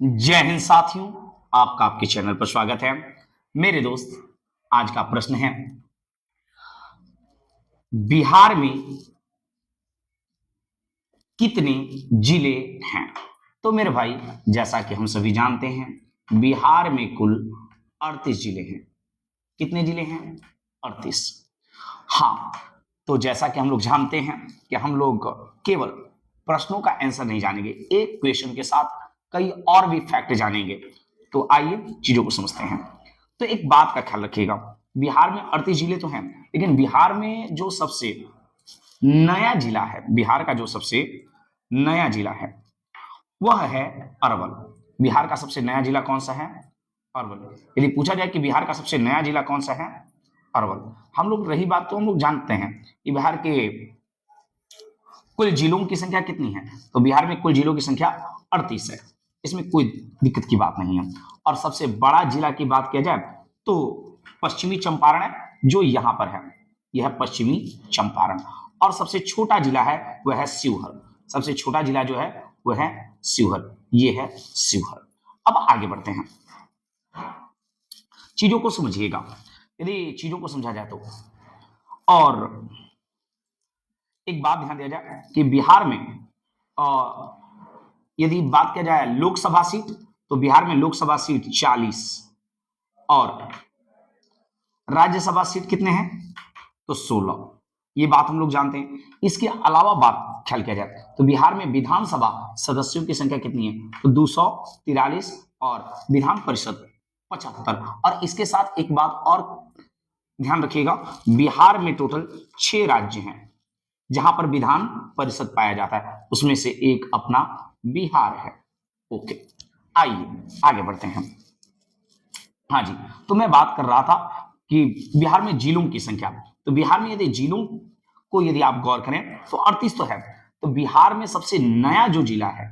जय हिंद साथियों, आपका आपके चैनल पर स्वागत है। मेरे दोस्त, आज का प्रश्न है बिहार में कितने जिले हैं। तो मेरे भाई, जैसा कि हम सभी जानते हैं बिहार में कुल 38 जिले हैं। कितने जिले हैं? 38। हाँ, तो जैसा कि हम लोग जानते हैं कि हम लोग केवल प्रश्नों का आंसर नहीं जानेंगे, एक क्वेश्चन के साथ कई और भी फैक्ट जानेंगे। तो आइए चीजों को समझते हैं। तो एक बात का ख्याल रखिएगा, बिहार में 38 जिले तो हैं, लेकिन बिहार में जो सबसे नया जिला है, बिहार का जो सबसे नया जिला है वह है अरवल। बिहार का सबसे नया जिला कौन सा है? अरवल। यदि पूछा जाए कि बिहार का सबसे नया जिला कौन सा है? अरवल। हम लोग रही बात तो हम लोग जानते हैं कि बिहार के कुल जिलों की संख्या कितनी है। तो बिहार में कुल जिलों की संख्या 38 है, इसमें कोई दिक्कत की बात नहीं है। और सबसे बड़ा जिला की बात किया जाए तो पश्चिमी चंपारण है, जो यहां पर है, यह है पश्चिमी चंपारण। और सबसे छोटा जिला है वह है शिवहर। सबसे छोटा जिला जो है वह है शिवहर, ये है शिवहर। अब आगे बढ़ते हैं, चीजों को समझिएगा। यदि चीजों को समझा जाए तो, और एक बात ध्यान दिया जाए कि बिहार में यदि बात किया जाए लोकसभा सीट, तो बिहार में लोकसभा सीट 40 और राज्यसभा सीट कितने हैं? तो 16। ये बात हम लोग जानते हैं। इसके अलावा बात ख्याल किया जाए तो बिहार में विधानसभा सदस्यों की संख्या कितनी है? तो 243 और विधान परिषद 75। और इसके साथ एक बात और ध्यान रखिएगा, बिहार में टोटल 6 राज्य हैं जहां पर विधान परिषद पाया जाता है, उसमें से एक अपना बिहार है। ओके, आइए आगे बढ़ते हैं। हाँ जी, तो मैं बात कर रहा था कि बिहार में जिलों की संख्या। तो बिहार में यदि जिलों को यदि आप गौर करें तो 38 तो है। तो बिहार में सबसे नया जो जिला है,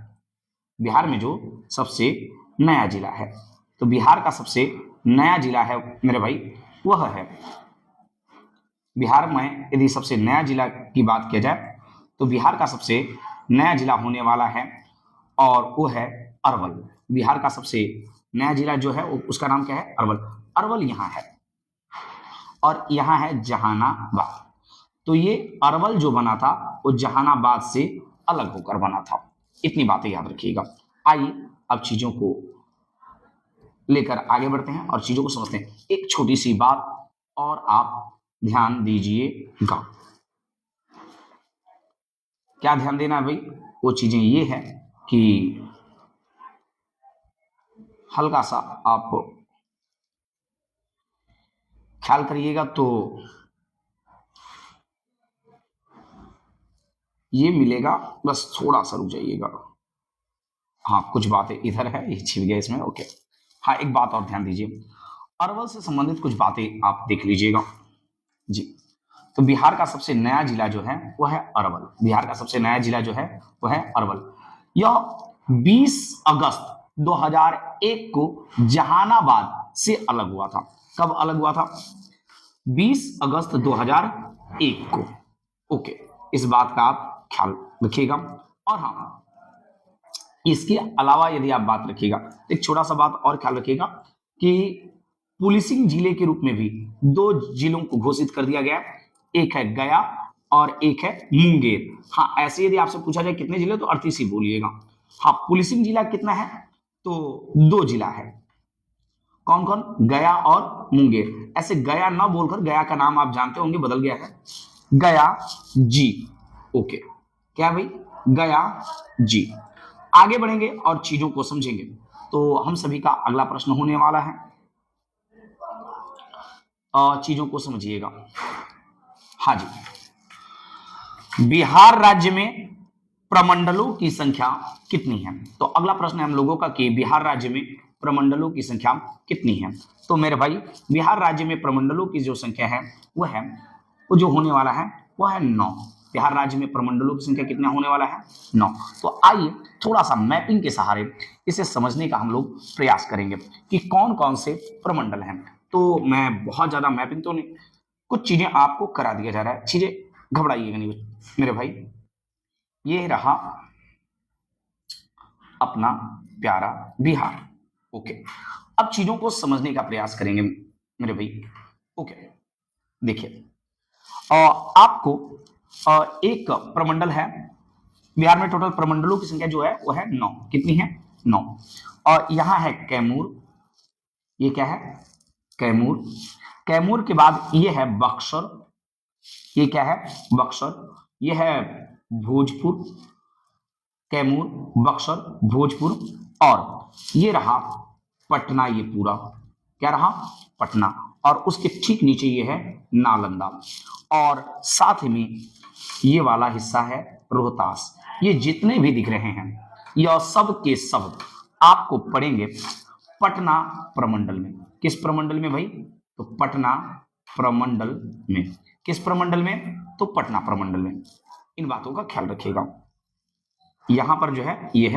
बिहार में जो सबसे नया जिला है, तो बिहार का सबसे नया जिला है मेरे भाई, वह है, बिहार में यदि सबसे नया जिला की बात किया जाए तो बिहार का सबसे नया जिला होने वाला है और वो है अरवल। बिहार का सबसे नया जिला जो है उसका नाम क्या है? अरवल। अरवल यहाँ है और यहाँ है जहानाबाद। तो ये अरवल जो बना था वो जहानाबाद से अलग होकर बना था। इतनी बातें याद रखिएगा। आइए अब चीजों को लेकर आगे बढ़ते हैं और चीजों को समझते हैं। एक छोटी सी बात और आप ध्यान दीजिएगा। क्या ध्यान देना है भाई? वो चीजें ये है कि हल्का सा आप ख्याल करिएगा तो ये मिलेगा, बस थोड़ा सा रुक जाइएगा। हाँ, कुछ बातें इधर है, ये छिप गया इसमें। ओके, हाँ, एक बात और ध्यान दीजिए, अरवल से संबंधित कुछ बातें आप देख लीजिएगा जी। तो बिहार का सबसे नया जिला जो है वह है अरवल। बिहार का सबसे नया जिला जो है वह है अरवल। यह 20 अगस्त 2001 को जहानाबाद से अलग हुआ था। कब अलग हुआ था? 20 अगस्त 2001 को। ओके, इस बात का आप ख्याल रखिएगा। और हाँ, इसके अलावा यदि आप बात रखिएगा, एक छोटा सा बात और ख्याल रखिएगा कि पुलिसिंग जिले के रूप में भी 2 जिलों को घोषित कर दिया गया। एक है गया और एक है मुंगेर। हाँ, ऐसे यदि आपसे पूछा जाए कितने जिले, तो 38 ही बोलिएगा। हाँ, पुलिसिंग जिला कितना है? तो 2 जिला है। कौन कौन? गया और मुंगेर। ऐसे गया ना बोलकर, गया का नाम आप जानते होंगे, बदल गया है, गया जी। ओके, क्या भाई? गया जी। आगे बढ़ेंगे और चीजों को समझेंगे। तो हम सभी का अगला प्रश्न होने वाला है, चीजों को समझिएगा। हाँ जी, बिहार राज्य में प्रमंडलों की संख्या कितनी है? तो अगला प्रश्न है हम लोगों का कि बिहार राज्य में प्रमंडलों की संख्या कितनी है। तो मेरे भाई, बिहार राज्य में प्रमंडलों की जो संख्या है वो जो होने वाला है वह है 9। बिहार राज्य में प्रमंडलों की संख्या कितना होने वाला है? 9। तो आइए थोड़ा सा मैपिंग के सहारे इसे समझने का हम लोग प्रयास करेंगे कि कौन कौन से प्रमंडल हैं। तो मैं बहुत ज्यादा मैपिंग तो नहीं, कुछ चीजें आपको करा दिया जा रहा है, चीजें घबराइएगा नहीं मेरे भाई। ये रहा अपना प्यारा बिहार। ओके, अब चीजों को समझने का प्रयास करेंगे मेरे भाई। ओके, देखिए आपको एक प्रमंडल है बिहार में। टोटल प्रमंडलों की संख्या जो है वो है 9। कितनी है? 9। और यहां है कैमूर। ये क्या है? कैमूर। कैमूर के बाद ये है बक्सर। ये क्या है? बक्सर। ये है भोजपुर। कैमूर, बक्सर, भोजपुर। और ये रहा पटना। ये पूरा क्या रहा? पटना। और उसके ठीक नीचे ये है नालंदा। और साथ में ये वाला हिस्सा है रोहतास। ये जितने भी दिख रहे हैं यह सब के सब आपको पढ़ेंगे पटना प्रमंडल में। किस प्रमंडल में भाई? तो पटना प्रमंडल में। किस प्रमंडल में? तो पटना प्रमंडल में। इन बातों का ख्याल रखिएगा। यहां पर जो है ये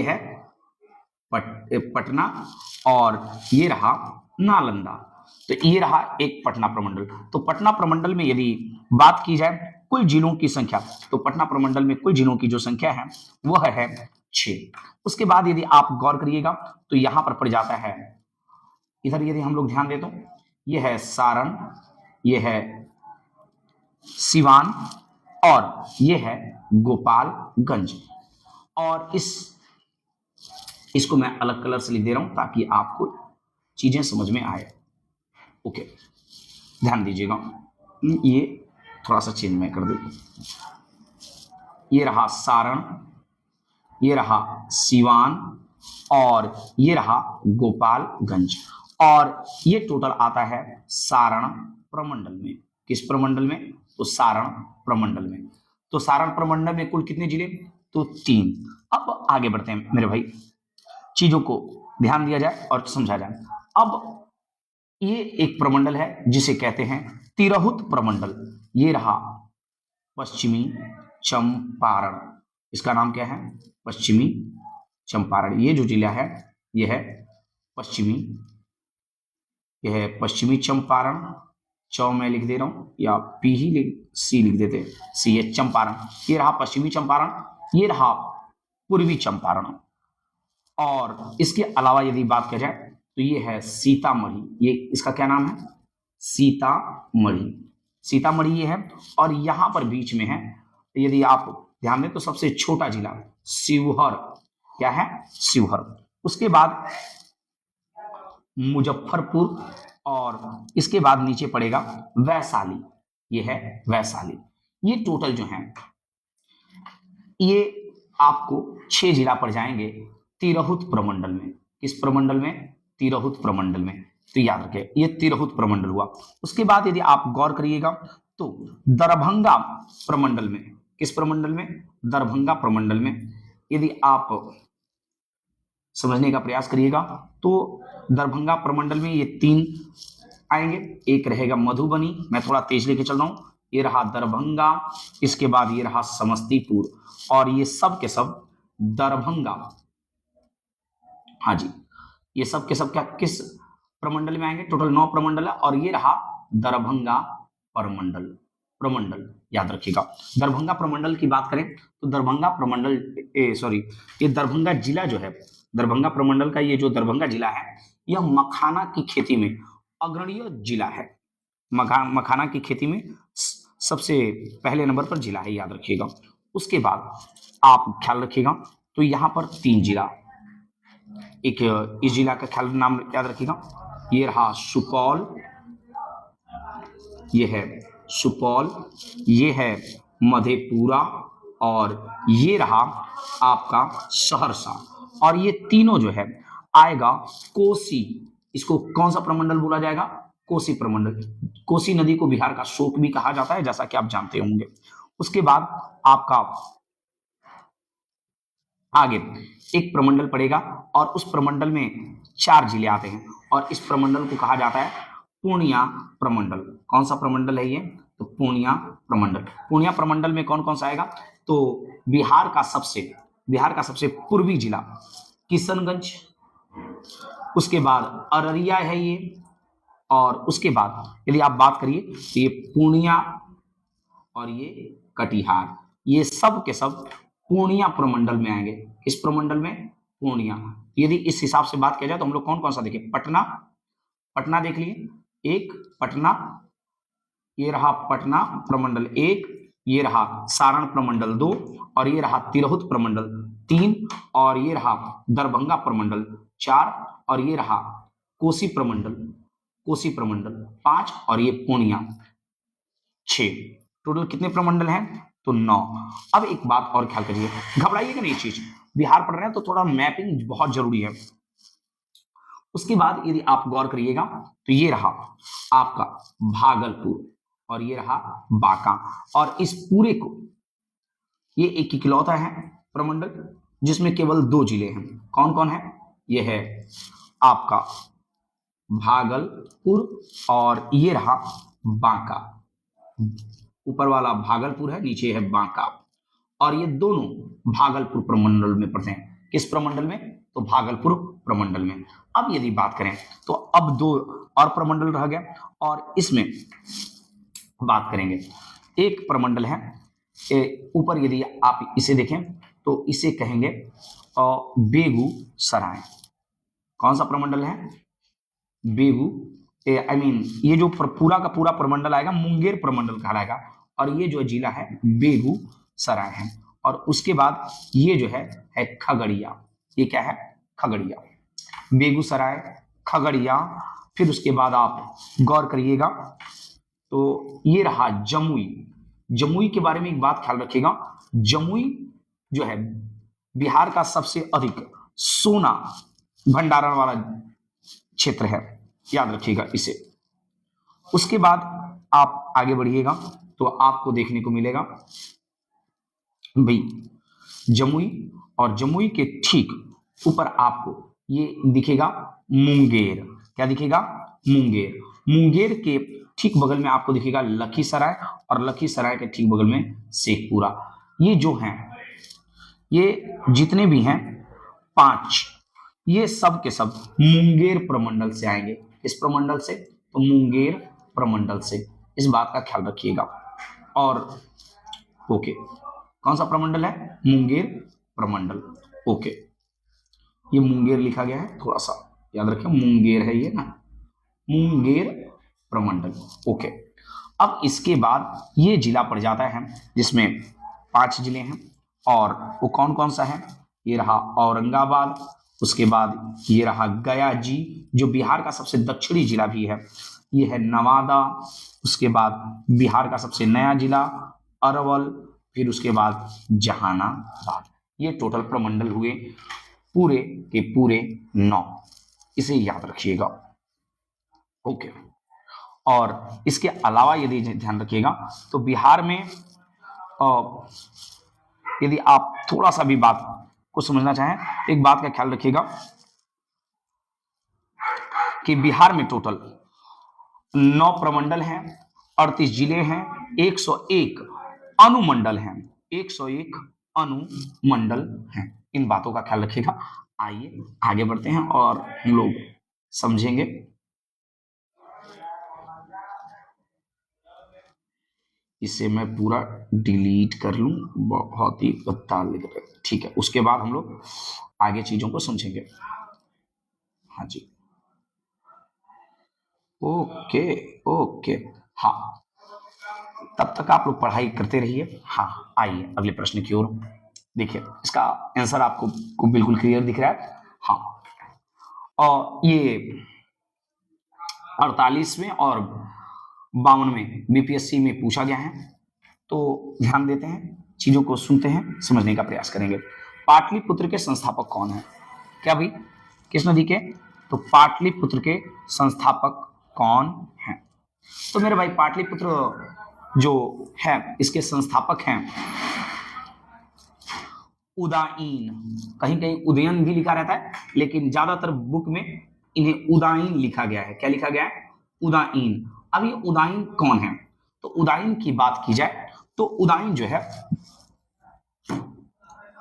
है पटना और ये रहा नालंदा। तो ये रहा एक पटना प्रमंडल। तो पटना प्रमंडल में यदि बात की जाए कुल जिलों की संख्या, तो पटना प्रमंडल में कुल जिलों की जो संख्या है वह है 6। उसके बाद यदि आप गौर करिएगा तो यहां पर पड़ जाता है, इधर यदि हम लोग ध्यान दें तो ये है सारण, ये है सिवान और ये है गोपालगंज। और इसको मैं अलग कलर से लिख दे रहा हूं ताकि आपको चीजें समझ में आए। ओके, ध्यान दीजिएगा। ये थोड़ा सा चेंज मैं कर दूं। ये रहा सारण, ये रहा सिवान और ये रहा गोपालगंज। और ये टोटल आता है सारण प्रमंडल में। किस प्रमंडल में? तो सारण प्रमंडल में। तो सारण प्रमंडल में कुल कितने जिले? तो 3। अब आगे बढ़ते हैं मेरे भाई, चीजों को ध्यान दिया जाए और समझा जाए। अब ये एक प्रमंडल है जिसे कहते हैं तिरहुत प्रमंडल। ये रहा पश्चिमी चंपारण। इसका नाम क्या है? पश्चिमी चंपारण। ये जो जिला है ये है पश्चिमी, यह है पश्चिमी चंपारण। चौ मैं लिख दे रहा हूं या पी ही सी लिख देते, सी है चंपारण। ये रहा पश्चिमी चंपारण, ये रहा पूर्वी चंपारण। और इसके अलावा यदि बात की जाए तो ये है सीतामढ़ी। ये इसका क्या नाम है? सीतामढ़ी। सीतामढ़ी ये है। और यहां पर बीच में है, यदि आप ध्यान दें तो सबसे छोटा जिला शिवहर। क्या है? शिवहर। उसके बाद मुजफ्फरपुर और इसके बाद नीचे पड़ेगा वैशाली। ये है वैशाली। ये टोटल जो है ये आपको 6 जिला पड़ जाएंगे तिरहुत प्रमंडल में। किस प्रमंडल में? तिरहुत प्रमंडल में। तो याद रखें ये तिरहुत प्रमंडल हुआ। उसके बाद यदि आप गौर करिएगा तो दरभंगा प्रमंडल में, किस प्रमंडल में? दरभंगा प्रमंडल में यदि आप समझने का प्रयास करिएगा तो दरभंगा प्रमंडल में ये 3 आएंगे। एक रहेगा मधुबनी, मैं थोड़ा तेज लेके चल रहा हूं। ये रहा दरभंगा, इसके बाद ये रहा समस्तीपुर और ये सब के सब दरभंगा। हाँ जी, ये सब के सब क्या किस प्रमंडल में आएंगे? टोटल 9 प्रमंडल है और ये रहा दरभंगा प्रमंडल याद रखिएगा। दरभंगा प्रमंडल की बात करें तो दरभंगा प्रमंडल ये दरभंगा जिला जो है, दरभंगा प्रमंडल का ये जो दरभंगा जिला है यह मखाना की खेती में अग्रणीय जिला है। मखाना की खेती में सबसे पहले नंबर पर जिला है, याद रखिएगा। उसके बाद आप ख्याल रखिएगा तो यहां पर 3 जिला, एक इस जिला का ख्याल नाम याद रखिएगा। ये रहा सुपौल, ये है सुपौल, ये है मधेपुरा और ये रहा आपका सहरसा। और ये तीनों जो है आएगा कोसी। इसको कौन सा प्रमंडल बोला जाएगा? कोसी प्रमंडल। कोसी नदी को बिहार का शोक भी कहा जाता है, जैसा कि आप जानते होंगे। उसके बाद आपका आगे एक प्रमंडल पड़ेगा और उस प्रमंडल में 4 जिले आते हैं और इस प्रमंडल को कहा जाता है पूर्णिया प्रमंडल। कौन सा प्रमंडल है ये? तो पूर्णिया प्रमंडल। पूर्णिया प्रमंडल में कौन कौन सा आएगा? तो बिहार का सबसे पूर्वी जिला किशनगंज, उसके बाद अररिया है ये, और उसके बाद यदि आप बात करिए तो ये पूर्णिया और ये कटिहार। ये सब के सब पूर्णिया प्रमंडल में आएंगे। इस प्रमंडल में पूर्णिया। यदि इस हिसाब से बात किया जाए तो हम लोग कौन कौन सा देखें, पटना, पटना देख लिए, एक पटना, ये रहा पटना प्रमंडल 1, ये रहा सारण प्रमंडल 2, और ये रहा तिरहुत प्रमंडल 3, और ये रहा दरभंगा प्रमंडल 4, और ये रहा कोसी प्रमंडल 5, और ये पूर्णिया 6। टोटल कितने प्रमंडल हैं, तो 9। अब एक बात और ख्याल करिए, घबराइएगा नहीं, चीज बिहार पढ़ रहे हैं तो थोड़ा मैपिंग बहुत जरूरी है। उसके बाद यदि आप गौर करिएगा तो ये रहा आपका भागलपुर, और ये रहा बांका, और इस पूरे को ये एक इकलौता है प्रमंडल जिसमें केवल 2 जिले हैं। कौन कौन है, ये है आपका भागलपुर, और ये रहा बांका। ऊपर वाला भागलपुर है, नीचे है बांका, और ये दोनों भागलपुर प्रमंडल में पड़ते हैं। किस प्रमंडल में, तो भागलपुर प्रमंडल में। अब यदि बात करें तो अब 2 और प्रमंडल रह गया, और इसमें बात करेंगे। एक प्रमंडल है ऊपर, यदि आप इसे देखें तो इसे कहेंगे बेगूसराय। कौन सा प्रमंडल है, ये जो पूरा का पूरा प्रमंडल आएगा मुंगेर प्रमंडल कहलाएगा, और ये जो जिला है बेगूसराय है। और उसके बाद ये जो है खगड़िया। ये क्या है, खगड़िया, बेगूसराय, खगड़िया। फिर उसके बाद आप गौर करिएगा तो ये रहा जमुई। जमुई के बारे में एक बात ख्याल रखिएगा, जमुई जो है बिहार का सबसे अधिक सोना भंडारण वाला क्षेत्र है, याद रखिएगा इसे। उसके बाद आप आगे बढ़िएगा तो आपको देखने को मिलेगा भाई जमुई, और जमुई के ठीक ऊपर आपको ये दिखेगा मुंगेर। क्या दिखेगा, मुंगेर। मुंगेर के ठीक बगल में आपको दिखेगा लखीसराय, और लखीसराय के ठीक बगल में शेखपुरा। ये जो हैं, ये जितने भी हैं 5, ये सब के सब मुंगेर प्रमंडल से आएंगे। इस प्रमंडल से, तो मुंगेर प्रमंडल से, इस बात का ख्याल रखिएगा। और ओके, कौन सा प्रमंडल है, मुंगेर प्रमंडल। ओके, ये मुंगेर लिखा गया है, थोड़ा सा याद रखें, मुंगेर है ये ना, मुंगेर प्रमंडल। ओके, अब इसके बाद ये जिला पड़ जाता है जिसमें 5 जिले हैं, और वो कौन कौन सा है, ये रहा औरंगाबाद, उसके बाद ये रहा गया जी जो बिहार का सबसे दक्षिणी जिला भी है, ये है नवादा, उसके बाद बिहार का सबसे नया जिला अरवल, फिर उसके बाद जहानाबाद। ये टोटल प्रमंडल हुए पूरे के पूरे 9, इसे याद रखिएगा। ओके, और इसके अलावा यदि ध्यान रखिएगा तो बिहार में यदि आप थोड़ा सा भी बात को समझना चाहें, एक बात का ख्याल रखिएगा कि बिहार में टोटल 9 प्रमंडल हैं, 38 जिले हैं, 101 अनुमंडल हैं, 101 अनुमंडल हैं। इन बातों का ख्याल रखिएगा। आइए आगे बढ़ते हैं और हम लोग समझेंगे। इसे मैं पूरा डिलीट कर लूं, बहुत ही गत्ता लिख रहे, ठीक है। उसके बाद हम लोग आगे चीजों को समझेंगे। हाँ जी, ओके ओके, हाँ, तब तक आप लोग पढ़ाई करते रहिए। हाँ, आइए अगले प्रश्न की ओर। देखिए इसका आंसर आपको को बिल्कुल क्लियर दिख रहा है। हाँ, और ये 48वें और 52वें बीपीएससी में पूछा गया है, तो ध्यान देते हैं, चीजों को सुनते हैं, समझने का प्रयास करेंगे। पाटलिपुत्र के संस्थापक कौन है? क्या भाई, किस नदी के? तो पाटलिपुत्र के संस्थापक कौन हैं? तो मेरे भाई पाटलिपुत्र जो है इसके संस्थापक हैं उदाईन। कहीं कहीं उदयन भी लिखा रहता है, लेकिन ज्यादातर बुक में इन्हें उदाईन लिखा गया है। क्या लिखा गया है? उदाईन। अब ये उदाईन कौन है? तो उदाईन की बात की जाए तो उदाईन जो है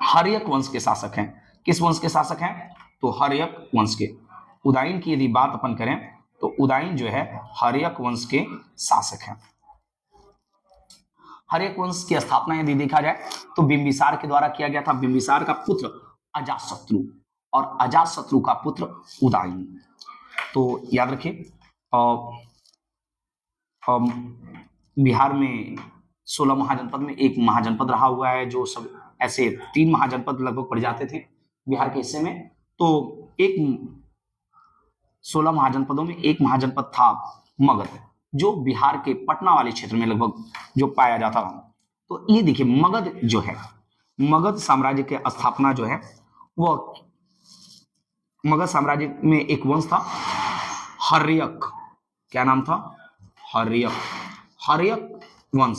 हर्यक वंश के शासक हैं। किस वंश के शासक हैं? तो हर्यक वंश के। उदाईन की यदि बात अपन करें तो उदाईन जो है हर्यक वंश के शासक हैं। हर्यक वंश की स्थापना यदि देखा जाए तो बिंबिसार के द्वारा किया गया था। बिंबिसार का पुत्र अजातशत्रु और अजातशत्रु का पुत्र उदयन। तो याद रखिए बिहार में 16 महाजनपद में एक महाजनपद रहा हुआ है, जो सब ऐसे 3 महाजनपद लगभग पड़ जाते थे बिहार के हिस्से में। तो एक 16 महाजनपदों में एक महाजनपद था मगध, जो बिहार के पटना वाले क्षेत्र में लगभग जो पाया जाता था। तो ये देखिए मगध जो है, मगध साम्राज्य की स्थापना जो है वह मगध साम्राज्य में एक वंश था हर्यक। क्या नाम था? हर्यक। हर्यक वंश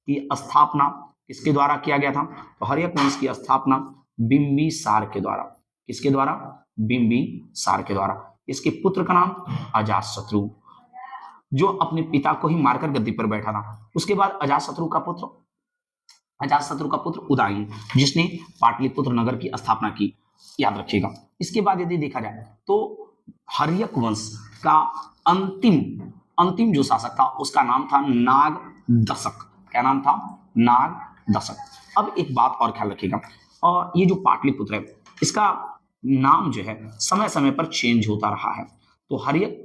की स्थापना किसके द्वारा किया गया था? तो हर्यक वंश की स्थापना बिंबिसार के द्वारा। किसके द्वारा? बिंबिसार के द्वारा। इसके पुत्र का नाम अजातशत्रु, जो अपने पिता को ही मारकर गद्दी पर बैठा था। उसके बाद अजातशत्रु का पुत्र उदयन, जिसने पाटलिपुत्र नगर की स्थापना की। याद रखिएगा। इसके बाद यदि देखा जाए तो हर्यक वंश का अंतिम जो शासक था उसका नाम था नागदशक। क्या नाम था? नागदशक। अब एक बात और ख्याल रखिएगा, और ये जो पाटलिपुत्र है इसका नाम जो है समय समय पर चेंज होता रहा है। तो हर्यक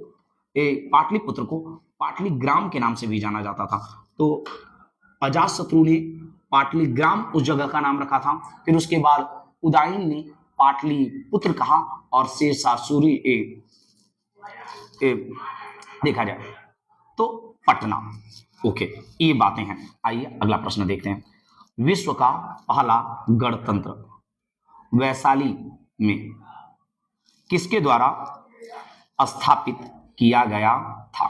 पाटलिपुत्र को पाटलिग्राम के नाम से भी जाना जाता था। तो अजातशत्रु ने पाटलिग्राम उस जगह का नाम रखा था। फिर उसके बाद उदयन ने पाटलिपुत्र कहा, और शेरशाह सूरी देखा जाए तो पटना। ओके, ये बातें हैं। आइए अगला प्रश्न देखते हैं। विश्व का पहला गणतंत्र वैशाली में किसके द्वारा स्थापित किया गया था?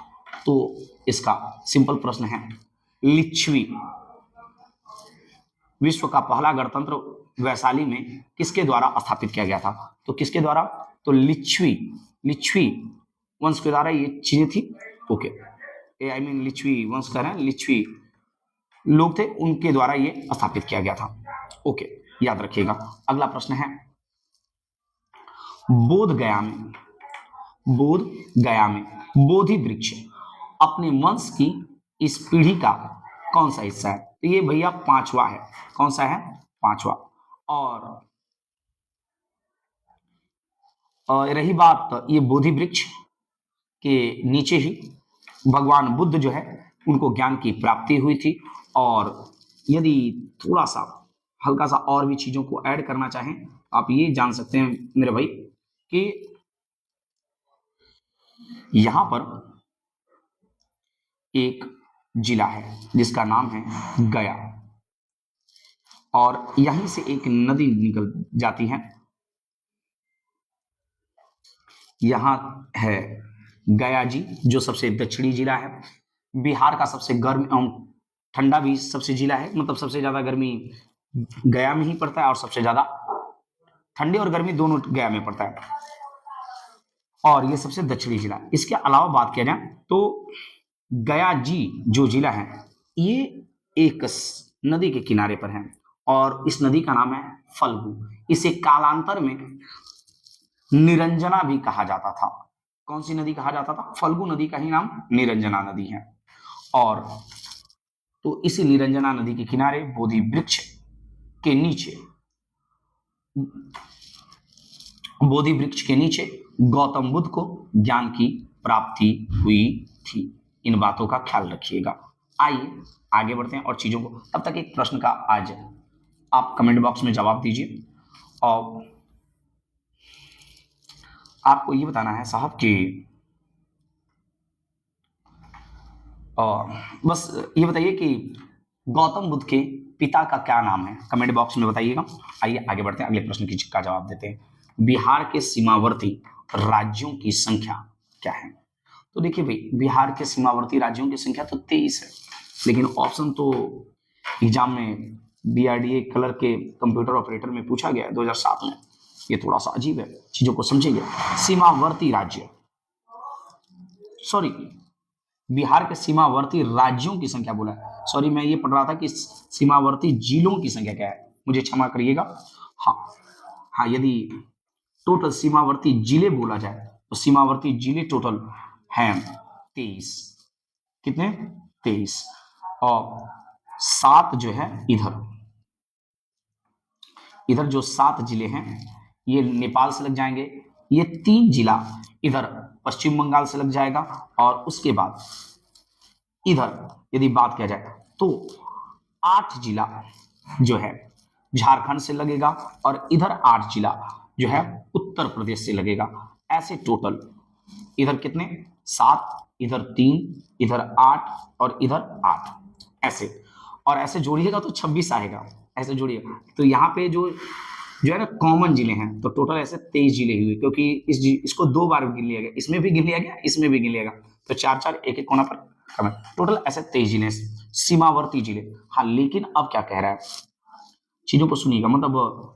तो इसका सिंपल प्रश्न है लिच्छवी। विश्व का पहला गणतंत्र वैशाली में किसके द्वारा स्थापित किया गया था? तो किसके द्वारा? तो लिच्छवी वंश के द्वारा ये चीजें थी। ओके, लिच्छवी वंश कह रहे हैं, लिच्छवी लोग थे, उनके द्वारा ये स्थापित किया गया था। ओके, याद रखिएगा। अगला प्रश्न है बोध गया में बोधि वृक्ष अपने वंश की इस पीढ़ी का कौन सा हिस्सा है? तो ये भैया 5वां है। कौन सा है? 5वां। और रही बात ये बोधि वृक्ष के नीचे ही भगवान बुद्ध जो है उनको ज्ञान की प्राप्ति हुई थी। और यदि थोड़ा सा हल्का सा और भी चीजों को ऐड करना चाहें, आप ये जान सकते हैं मेरे भाई कि यहां पर एक जिला है जिसका नाम है गया, और यहीं से एक नदी निकल जाती है। यहां है गया जी, जो सबसे दक्षिणी जिला है। बिहार का सबसे गर्म एवं ठंडा भी सबसे जिला है, मतलब सबसे ज्यादा गर्मी गया में ही पड़ता है, और सबसे ज्यादा ठंडी और गर्मी दोनों गया में पड़ता है, और ये सबसे दक्षिणी जिला। इसके अलावा बात किया जाए तो गया जी जो जिला है ये एक नदी के किनारे पर है, और इस नदी का नाम है फल्गु। इसे कालांतर में निरंजना भी कहा जाता था। कौन सी नदी कहा जाता था? फल्गु नदी का ही नाम निरंजना नदी है। और तो इसी निरंजना नदी के किनारे बोधि वृक्ष के नीचे गौतम बुद्ध को ज्ञान की प्राप्ति हुई थी। इन बातों का ख्याल रखिएगा। आइए आगे बढ़ते हैं और चीजों को। तब तक एक प्रश्न का आज आप कमेंट बॉक्स में जवाब दीजिए, और आपको ये बताना है साहब कि बस ये बताइए कि गौतम बुद्ध के पिता का क्या नाम है? कमेंट बॉक्स में बताइएगा। आइए आगे बढ़ते हैं, अगले प्रश्न का जवाब देते हैं। बिहार के सीमावर्ती राज्यों की संख्या क्या है? तो देखिए भाई, बिहार के सीमावर्ती राज्यों की संख्या तो 23 है, लेकिन ऑप्शन तो एग्जाम में DRDA कलर के कंप्यूटर ऑपरेटर में पूछा गया 2007 में। ये थोड़ा सा अजीब है, चीजों को समझिए। सीमावर्ती राज्य, सॉरी, बिहार के सीमावर्ती राज्यों की संख्या बोला है। सॉरी, मैं ये पढ़ रहा था कि सीमावर्ती जिलों की संख्या क्या है, मुझे क्षमा करिएगा। हाँ, यदि टोटल सीमावर्ती जिले बोला जाए तो सीमावर्ती जिले टोटल हैं 23। कितने? 23। और 7 जो है इधर जो 7 जिले हैं ये नेपाल से लग जाएंगे, ये 3 जिला इधर पश्चिम बंगाल से लग जाएगा, और उसके बाद इधर यदि बात किया जाए तो 8 जिला जो है झारखंड से लगेगा, और इधर 8 जिला जो है उत्तर प्रदेश से लगेगा। ऐसे टोटल इधर कितने, 7, इधर 3, इधर 8 और इधर 8, ऐसे, और ऐसे जोड़िएगा तो 26 आएगा, ऐसे जोड़िएगा तो यहाँ पे जो है ना कॉमन जिले हैं, तो टोटल ऐसे 23 जिले हुए, क्योंकि इसको 2 बार गिन लिया गया, इसमें भी गिन लिया गया, इसमें भी गिन लिया गया, तो 4-4 एक कोना पर कम है, टोटल ऐसे 23 जिले, सीमावर्ती जिले। हाँ, लेकिन अब क्या कह रहा है, चीजों को सुनिएगा, मतलब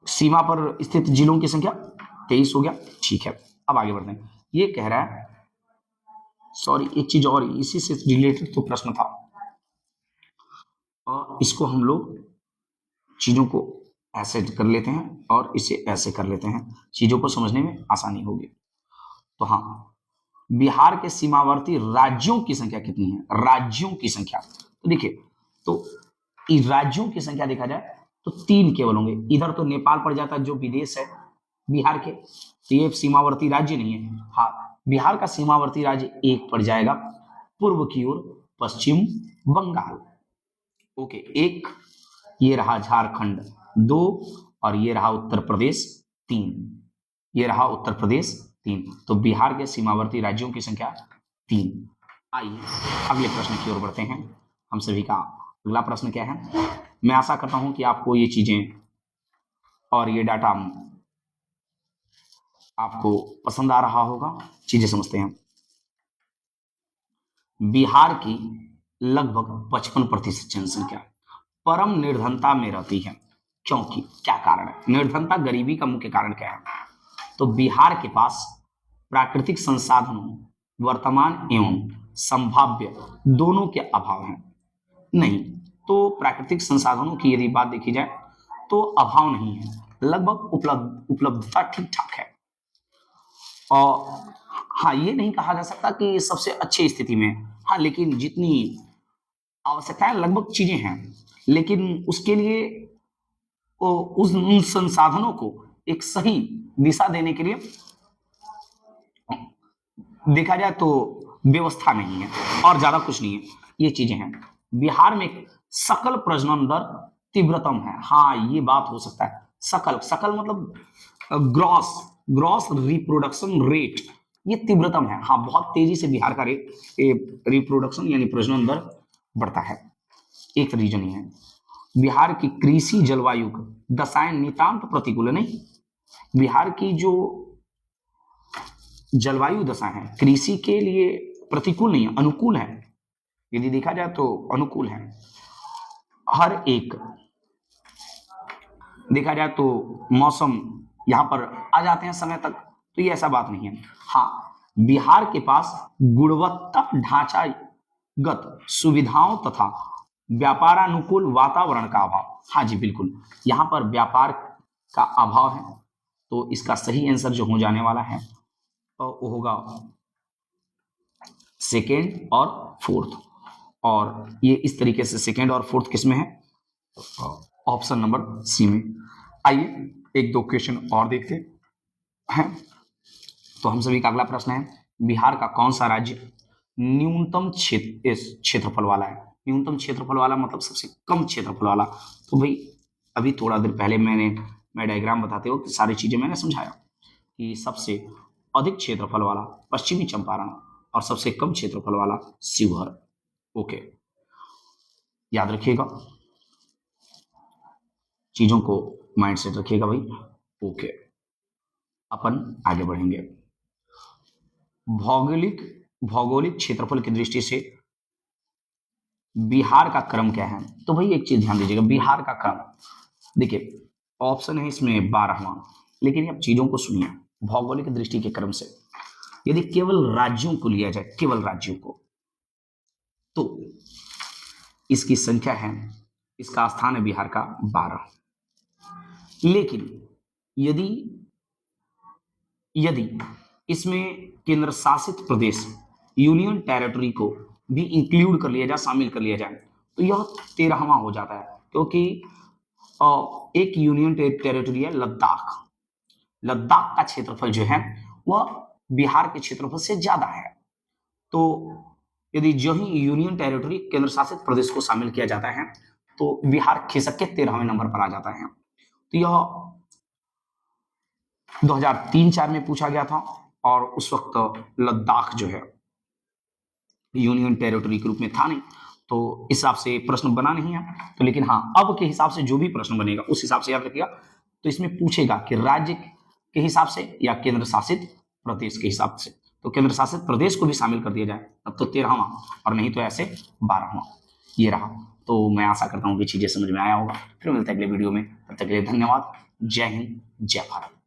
सीमा पर स्थित जिलों की संख्या 23 हो गया, ठीक है। अब आगे बढ़ते हैं, ये कह रहा है, सॉरी एक चीज और इसी से रिलेटेड तो प्रश्न था, और इसको हम लोग चीजों को ऐसे कर लेते हैं और इसे ऐसे कर लेते हैं, चीजों को समझने में आसानी होगी। तो हाँ, बिहार के सीमावर्ती राज्यों की संख्या कितनी है, राज्यों की संख्या, तो देखिए, तो राज्यों की संख्या देखा जाए तो 3 केवल होंगे। इधर तो नेपाल पड़ जाता है जो विदेश है बिहार के, तो ये सीमावर्ती राज्य नहीं है। हाँ, बिहार का सीमावर्ती राज्य एक पड़ जाएगा पूर्व की ओर, पश्चिम बंगाल। ओके, एक, ये रहा झारखंड 2, और ये रहा उत्तर प्रदेश 3, ये रहा उत्तर प्रदेश 3, तो बिहार के सीमावर्ती राज्यों की संख्या 3। आइए अगले प्रश्न की ओर बढ़ते हैं। हम सभी का अगला प्रश्न क्या है, मैं आशा करता हूं कि आपको ये चीजें और ये डाटा आपको पसंद आ रहा होगा। चीजें समझते हैं। बिहार की लगभग 55% जनसंख्या परम निर्धनता में रहती है, क्योंकि क्या कारण है, निर्धनता गरीबी का मुख्य कारण क्या है, तो बिहार के पास प्राकृतिक संसाधनों वर्तमान एवं संभाव्य दोनों के अभाव हैं। नहीं, तो प्राकृतिक संसाधनों की यदि बात देखी जाए तो अभाव नहीं है, लगभग उपलब्धता ठीक ठाक है। और हाँ, ये नहीं कहा जा सकता कि सबसे अच्छी स्थिति में, हाँ, लेकिन जितनी आवश्यकताएं लगभग चीजें हैं, लेकिन उसके लिए उन संसाधनों को एक सही दिशा देने के लिए देखा जाए तो व्यवस्था नहीं है, और ज्यादा कुछ नहीं है, ये चीजें हैं। बिहार में सकल प्रजनन दर तीव्रतम है, हाँ ये बात हो सकता है, सकल मतलब ग्रॉस रिप्रोडक्शन रेट, ये तीव्रतम है, हाँ बहुत तेजी से बिहार का रेट रिप्रोडक्शन यानी प्रजनन दर बढ़ता है, एक रीजन ही है। बिहार की कृषि जलवायु दशाएं नितांत प्रतिकूल है, नहीं, बिहार की जो जलवायु दशा है कृषि के लिए प्रतिकूल नहीं है, अनुकूल है, यदि देखा जाए तो अनुकूल है। हर एक देखा जाए तो मौसम यहां पर आ जाते हैं समय तक, तो ये ऐसा बात नहीं है। हाँ, बिहार के पास गुणवत्ता ढांचागत सुविधाओं तथा व्यापारानुकूल वातावरण का अभाव, हाँ जी बिल्कुल, यहां पर व्यापार का अभाव है, तो इसका सही आंसर जो हो जाने वाला है तो वो होगा सेकेंड और फोर्थ, और ये इस तरीके से सेकेंड और फोर्थ किसमें है, ऑप्शन नंबर सी में। आइए एक दो क्वेश्चन और देखते हैं। तो हम सभी का अगला प्रश्न है, बिहार का कौन सा राज्य न्यूनतम क्षेत्रफल वाला है, न्यूनतम क्षेत्रफल वाला मतलब सबसे कम क्षेत्रफल वाला, तो भाई अभी थोड़ा देर पहले मैं डायग्राम बताते वक्त सारी चीजें मैंने समझाया कि सबसे अधिक क्षेत्रफल वाला पश्चिमी चंपारण और सबसे कम क्षेत्रफल वाला शिवहर। ओके, याद रखिएगा, चीजों को माइंड सेट रखिएगा भाई। ओके, अपन आगे बढ़ेंगे। भौगोलिक क्षेत्रफल की दृष्टि से बिहार का क्रम क्या है, तो भाई एक चीज ध्यान दीजिएगा, बिहार का क्रम देखिए, ऑप्शन है इसमें 12वां, लेकिन अब चीजों को सुनिए भौगोलिक दृष्टि के क्रम से। यदि केवल राज्यों को लिया जाए, केवल राज्यों को, तो इसकी संख्या है, इसका स्थान है बिहार का 12। लेकिन यदि इसमें केंद्र शासित प्रदेश यूनियन टेरिटरी को भी इंक्लूड कर लिया जाए, शामिल कर लिया जाए, तो यह 13वां हो जाता है, क्योंकि एक यूनियन टेरिटरी है लद्दाख। लद्दाख का क्षेत्रफल जो है वह बिहार के क्षेत्रफल से ज्यादा है। तो यदि जो ही यूनियन टेरिटरी केंद्र शासित प्रदेश को शामिल किया जाता है तो बिहार खिसक के 13वें नंबर पर आ जाता है। तो यह 2003-4 में पूछा गया था और उस वक्त लद्दाख जो है यूनियन टेरिटरी के रूप में था नहीं, तो इस हिसाब से प्रश्न बना नहीं है। तो लेकिन हाँ, अब के हिसाब से जो भी प्रश्न बनेगा उस हिसाब से याद रखिएगा। तो इसमें पूछेगा कि राज्य के हिसाब से या केंद्र शासित प्रदेश के हिसाब से, तो केंद्र शासित प्रदेश को भी शामिल कर दिया जाए तब तो 13वां, और नहीं तो ऐसे 12वां। ये रहा। तो मैं आशा करता हूँ कि चीजें समझ में आया होगा। फिर मिलते हैं अगले वीडियो में, तब तक के लिए धन्यवाद। जय हिंद, जय भारत।